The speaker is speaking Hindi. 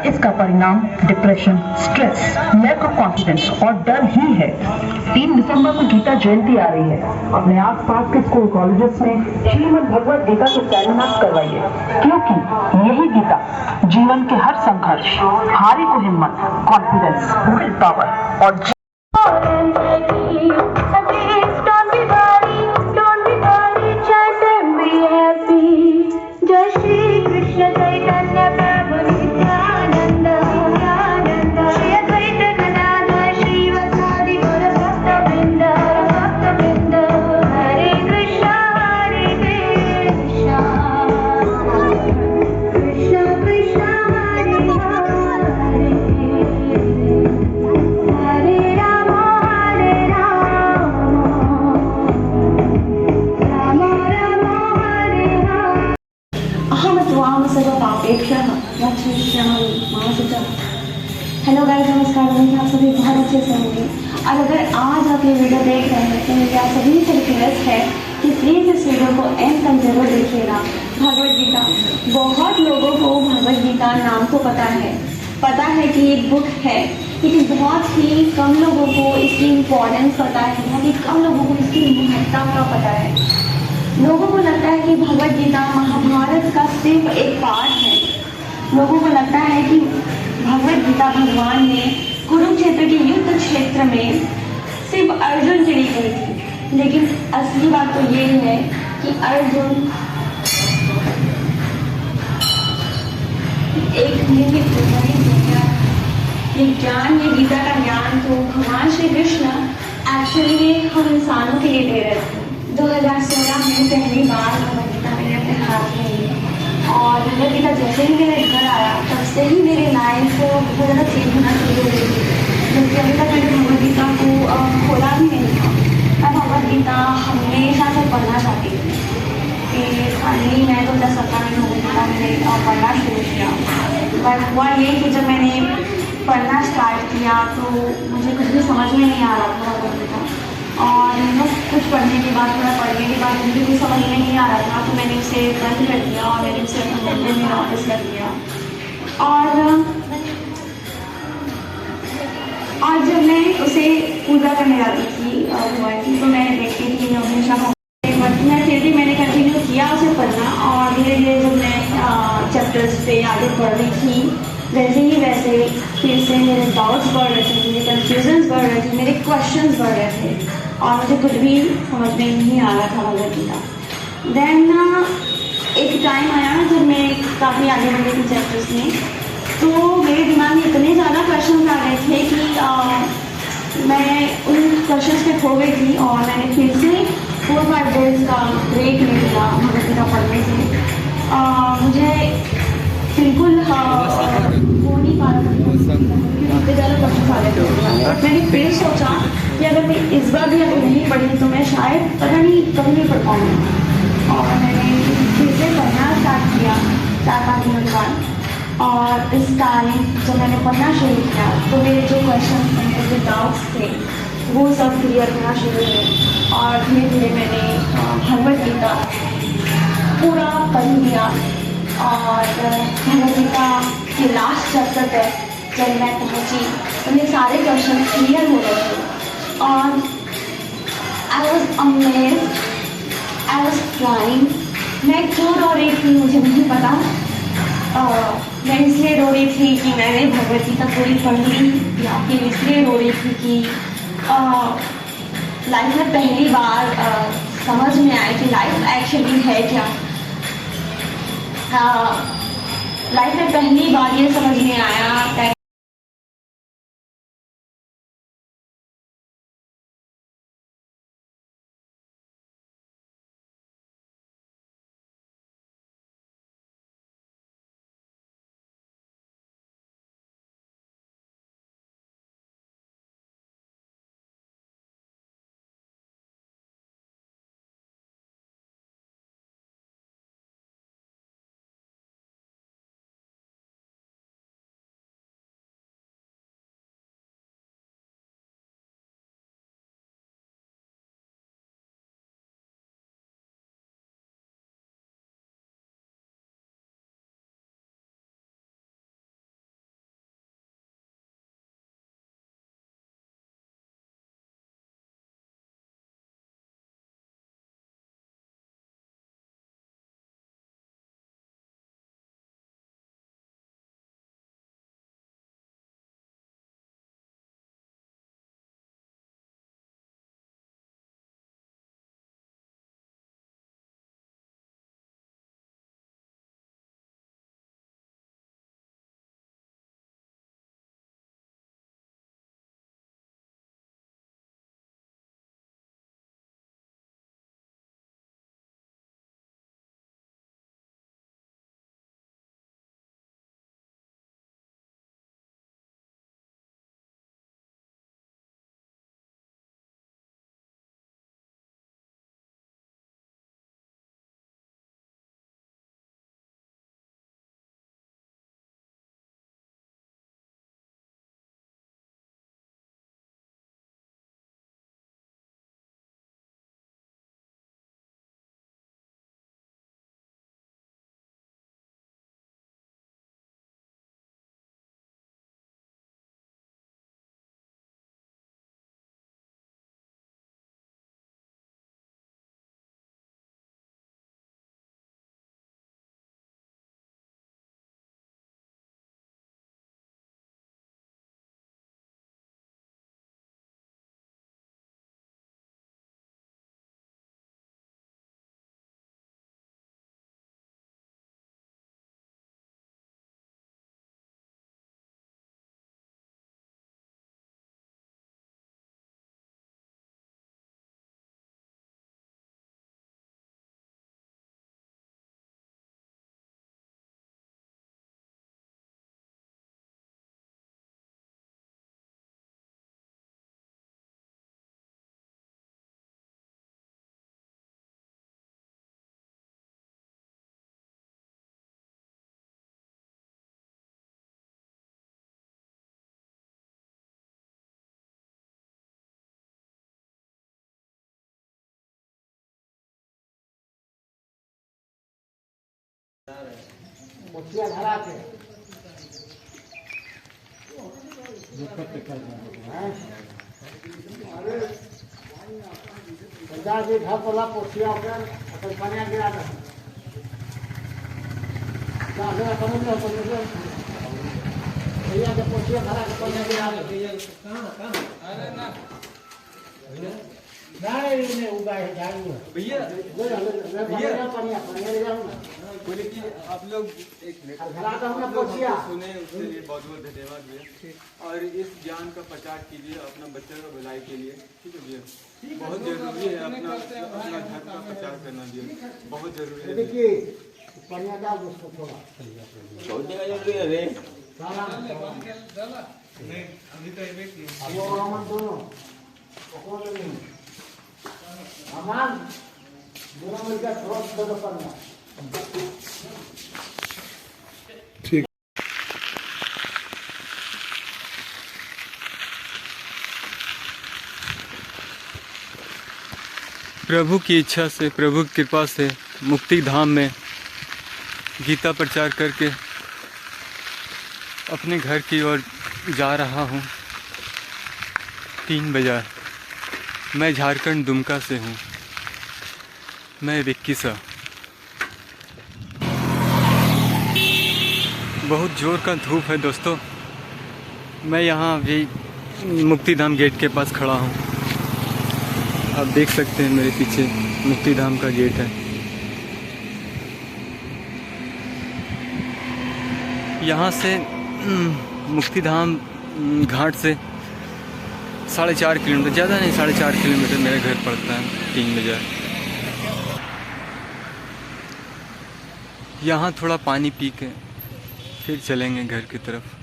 इसका परिणाम depression, stress, lack of confidence और डर ही है। 3 दिसंबर को गीता जयंती आ रही है। अपने आसपास के स्कूल कॉलेजेस में श्रीमद् भगवद गीता के सेमिनार्स करवाइए, क्योंकि यही गीता जीवन के हर संघर्ष, हारे को हिम्मत, कॉन्फिडेंस, विल पावर और हेलो गाइस, नमस्कार। उम्मीद आप सभी बहुत अच्छे से होंगे। और अगर आज आप ये वीडियो देख रहे हैं तो मेरी आप सभी से रिक्वेस्ट है कि प्लीज़ इस वीडियो को एंड तक जरूर देखिएगा। भगवद गीता, बहुत लोगों को भगवद गीता नाम तो पता है कि एक बुक है, लेकिन बहुत ही कम लोगों को इसकी इम्पोर्टेंस पता है, बहुत ही कम लोगों को इसकी महत्ता का पता है। लोगों को लगता है कि भगवद गीता महाभारत का सिर्फ एक पार्ट है। लोगों को लगता है कि भगवद गीता भगवान ने कुरुक्षेत्र के युद्ध क्षेत्र में सिर्फ अर्जुन के लिए कही थी, लेकिन असली बात तो ये है कि अर्जुन एक निमित्त ये ज्ञान, ये गीता का ज्ञान तो भगवान श्री कृष्ण एक्चुअली हम इंसानों के लिए दे रहे थे। 2016 में पहली बार भगवद गीता मैंने अपने हाथ में ली और भगवद गीता जैसे ही मेरे घर आया तब से ही मेरी लाइफ बहुत ज़्यादा चेंज होना शुरू हो गई थी, क्योंकि अभी तक मैंने भगवद गीता को खोला भी नहीं था। मैं भगवद गीता हमेशा से पढ़ना चाहती थी कि फाइनली मैं 2017 में भगवद गीता मैंने पढ़ना शुरू किया। बट हुआ ये कि जब मैंने पढ़ना स्टार्ट किया तो मुझे कुछ भी समझ में नहीं आ रहा था भगवद गीता, और कुछ पढ़ने के बाद, थोड़ा पढ़ने के बाद मुझे भी समझ में नहीं आ रहा था, तो मैंने उसे बंद कर दिया और मैंने उसे अपने मंदिर में वापस कर दिया। और जब मैं उसे पूजा करने जाती थी भगवान की, तो मैं देखती थी हमेशा, मैं फिर भी मैंने कंटिन्यू किया उसे पढ़ना। और धीरे धीरे जब मैं चैप्टर्स पे आगे बढ़ रही थी, वैसे ही वैसे फिर से मेरे डाउट्स बढ़ रहे थे, मेरे कन्फ्यूजन्स बढ़ रहे थे, मेरे क्वेश्चंस बढ़ रहे थे और मुझे कुछ भी समझ में नहीं आ रहा था भगवद गीता। देन एक टाइम आया जब मैं काफ़ी आगे बढ़ गई थी चैप्टर्स में, तो मेरे दिमाग में इतने ज़्यादा क्वेश्चंस आ गए थे कि मैं उन क्वेश्चंस पे खो गई थी और मैंने फिर से 4-5 डेज का ब्रेक ले लिया भगवद गीता पढ़ने से। मुझे बिल्कुल वो नहीं पा रहा था क्योंकि इतने ज़्यादा क्वेश्चन आ रहे थे। मैंने फिर सोचा कि अगर मैं इस बार भी अगर नहीं पढ़ी तो मैं शायद पता नहीं कभी नहीं पढ़ पाऊँगी। और मैंने फिर से पढ़ना स्टार्ट किया 4-5 दिनों बाद, और इस टाइम जब मैंने पढ़ना शुरू किया तो मेरे जो क्वेश्चन, मेरे जो डाउट्स थे वो सब क्लियर होना शुरू हुए और धीरे धीरे मैंने भगवद गीता पूरा पढ़ लिया। और भगवद गीता के लास्ट चैप्टर तक जब मैं पहुंची तो मेरे सारे क्वेश्चन क्लियर हो गए थे और I was amazed, I was crying. मैं क्यों रो रही थी मुझे नहीं पता। मैं इसलिए रो रही थी कि मैंने भगवद गीता पूरी पढ़ ली, या फिर इसलिए रो रही थी कि लाइफ में पहली बार समझ में आया कि लाइफ एक्चुअली है क्या। लाइफ में पहली बार ये समझ में आया पोछिया धरा के पंजाब जी घर वाला पोछिया होकर अपन पानी गिरा दे भैया के पोछिया धरा के पानी गिरा दे नहीं उगा है जाएंगे भैया बोले कि आप लोग एक सुने उसके लिए बहुत बहुत धन्यवाद भैया। और इस ज्ञान का प्रचार कीजिए अपना बच्चों का भलाई के लिए, ठीक है भैया। बहुत जरूरी है अपना अपना धर्म का प्रचार करना भैया, बहुत जरूरी है। देखिए बढ़िया डाल उसको थोड़ा छोड़ने का जरूरी है रे अब वो हम दोनों कौन नहीं हमार दोनों मिलकर थोड़ा करना प्रभु की इच्छा से, प्रभु की कृपा से मुक्ति धाम में गीता प्रचार करके अपने घर की ओर जा रहा हूँ। 3 बाजार। मैं झारखंड दुमका से हूँ। मैं विक्की सा। बहुत जोर का धूप है दोस्तों। मैं यहाँ अभी मुक्ति धाम गेट के पास खड़ा हूँ। आप देख सकते हैं मेरे पीछे मुक्ति धाम का गेट है। यहाँ से मुक्ति धाम घाट से 4.5 किलोमीटर, ज़्यादा नहीं 4.5 किलोमीटर मेरा घर पड़ता है। 3 बाजार। यहाँ थोड़ा पानी पी के फिर चलेंगे घर की तरफ।